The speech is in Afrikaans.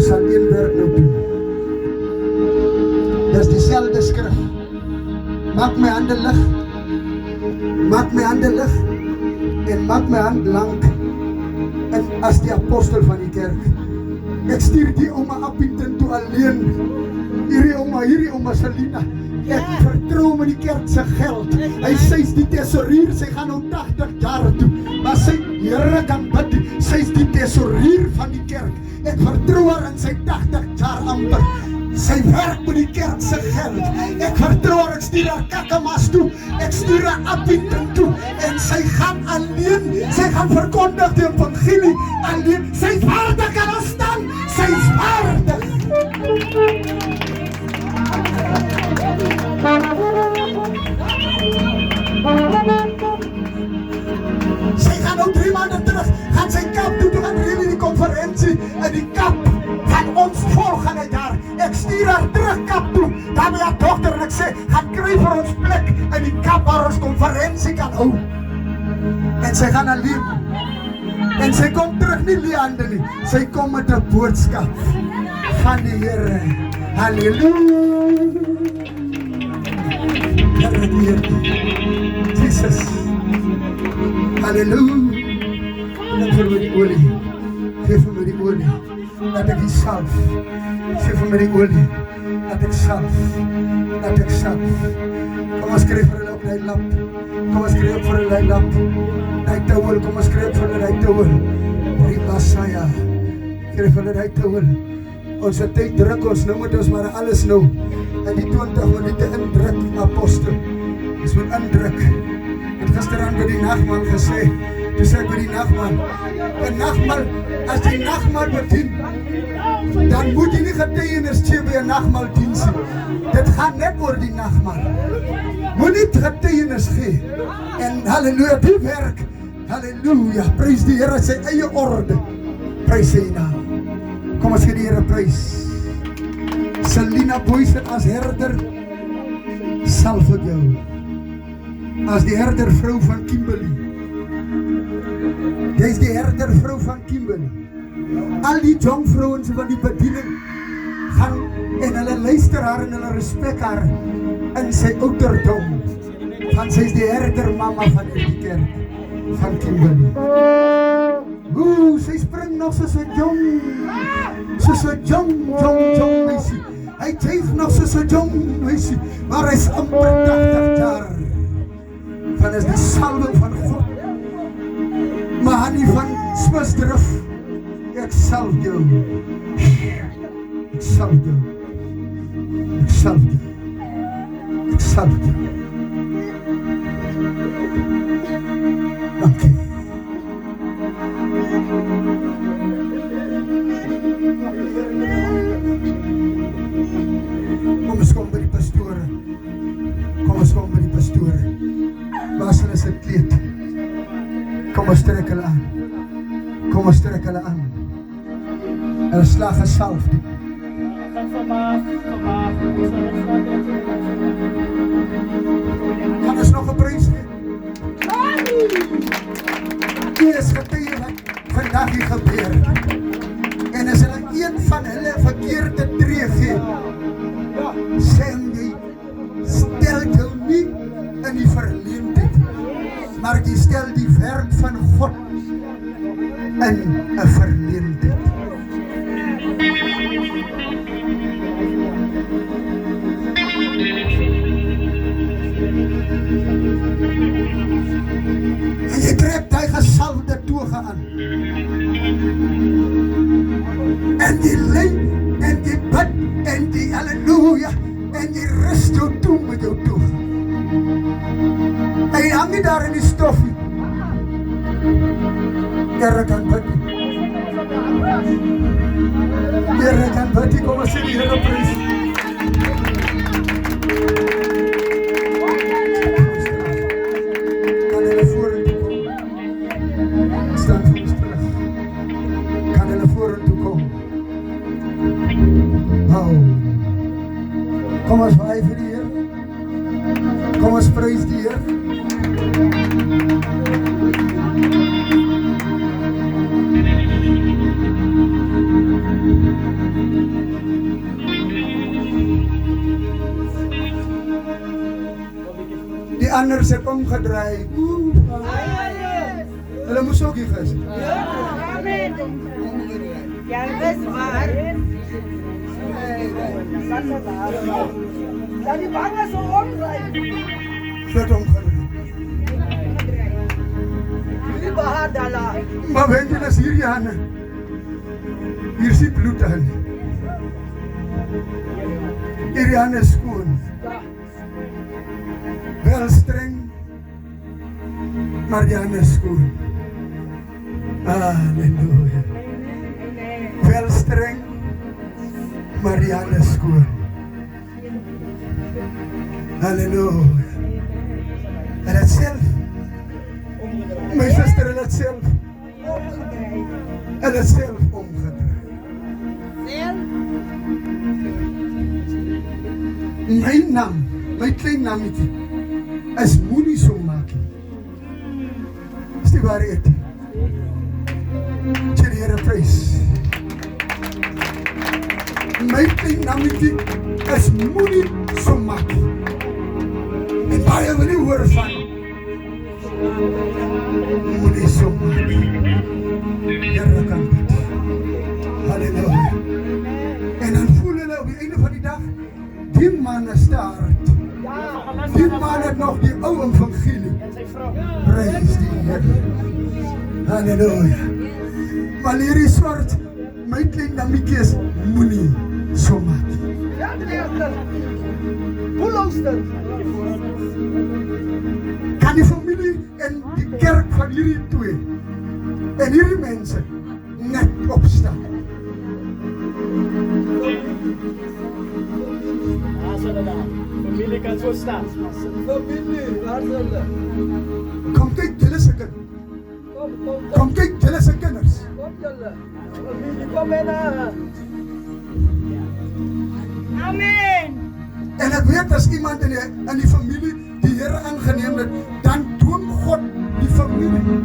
sal een werk nou doen. Dis dieselfde skrif. Maak my hande lig. Maak my hande lig en maak my hand lank en as die apostel van die kerk. Ek stuur die ouma Appington toe alleen. Hierdie ouma Selina. Ek vertrou met die kerk se geld. Sy is die tesorier, sy gaan nou 80 jaar toe. Maar sy, Here kan bid, sy is die tesorier van die kerk. Ek vertrou haar in sy 80 jaar amper. Sy werk met die kerk se geld. Ek vertrou haar, ek stuur haar Kakamas toe. Ek stuur haar Appington toe. En sy gaan alleen, sy gaan verkondig die evangelie alleen. Sy is waardig kan ons staan. Sy is waardig. Sy gaan nou 3 maande terug, gaan sy Kap toe, toe gaan reël die konferensie in die Kap, gaan ons volgende jaar, ek stuur haar terug Kap toe, daar by haar dochter en ek sê, gaan kry vir ons plek in die Kap waar ons konferensie kan hou, en sy gaan alleen, en sy kom terug nie leande nie, sy kom met 'n boodskap van die Here, halleluja. Here, Jesus, halleluja. Geef vir my die olie, geef vir my die olie, dat ek die salf, geef vir my die olie, dat ek salf, kom ons skryf vir hulle op die lamp, kom ons skryf vir hulle die lamp, die towel, kom ons skryf vir hulle die towel, Ribasaya, skryf vir hulle die towel, ons tyd druk ons, nou moet ons maar alles nou, en die 20 minute indruk, apostel, ons moet indruk, het gisteraan by die nachtman gesê, toe sê ek by die nachtman, as die nachtman bedien, dan moet jy nie getuienis gee by 'n nachtmaldiens nie, dit gaan net oor die nachtman, moet nie getuienis gee, en halleluja, die werk, halleluja, prys die Here sy eie orde, prys sy naam, kom ons gee die Here prys, Selina Boysen as herder, sal vir jou, as die herder vrou van Kimberley, jy is die herder vrou van Kimberley, al die jong vrouens van die bediening, gaan en hulle luister haar en hulle respek haar, in sy ouderdom, van sy is die herder mama van die kerk, van Kimberley, sy spring nog soos 'n jong meisie, hy juif nog soos 'n jong meisie, maar hy is amper 80 jaar, van is die salwing van God, Mahani van Smisdrif, ek salf jou, ek salf jou, ek salf jou, ek salf jou, dankie. Kom ons kom by die pastore, waar is hulle sy kleed, kom ons trek hulle aan, hulle slag gesalf die, kan ons nog 'n prys gee, die is getuie wat vandag hier gebeur, en as hulle een van hulle verkeerde tree gee, sê jy, stel jou nie in die verleentheid, maar jy stel die werk van God in 'n verleentheid. En jy trek die gesalfde toga aan, en die lei, en die bid, en die halleluja, en die rust jou toe met jou toga. Hy hang nie daar in die stofie. Here kan bid. Here kan bid, kom ons sê die Here prys. Kan hulle vorentoe kom? Staan vir ons terug. Kan hulle vorentoe kom? Kom ons waai vir die Here. Kom ons prys die Here. anders het omgedraai. Hulle moes ook hier gewees. Amen. Ja, dis waar. Dat die bange so omdraai. Het omgedraai. Die bahadala. Maar weet jy, as hier Jane, hier is die bloed aan. Hier Jane is skoon. Wel streng, maar Jane is skoon. Halleluja. Wel streng, maar Jane is skoon. Halleluja. En het self. My suster het self. En het self omgedraai. My naam, my klein naamie, is moenie so maak nie. Is die waarheid? Tjie die Here prys. My klein naamie is moenie so maak nie. En baie wil nie hoor van moenie so maak nie. Here kan dit. Halleluja. En dan voel hulle op die einde van die dag, die man is te hard. Die man het nog die ou evangelie. Prys die Here. Halleluja. Maar hierdie swart, my klein naamie is moenie so maak nie. Ja, die eerste. Hoe langster? Kan die familie en die kerk van hierdie twee en hierdie mense net opstaan? Familie kan so staan. Familie, waar is hulle? Kom kyk, julle se kind. Kom kyk, julle se kinders. Kom julle. Familie, kom en Amen. En ek weet as iemand in die familie die Here aangeneem het, dan dwing God die familie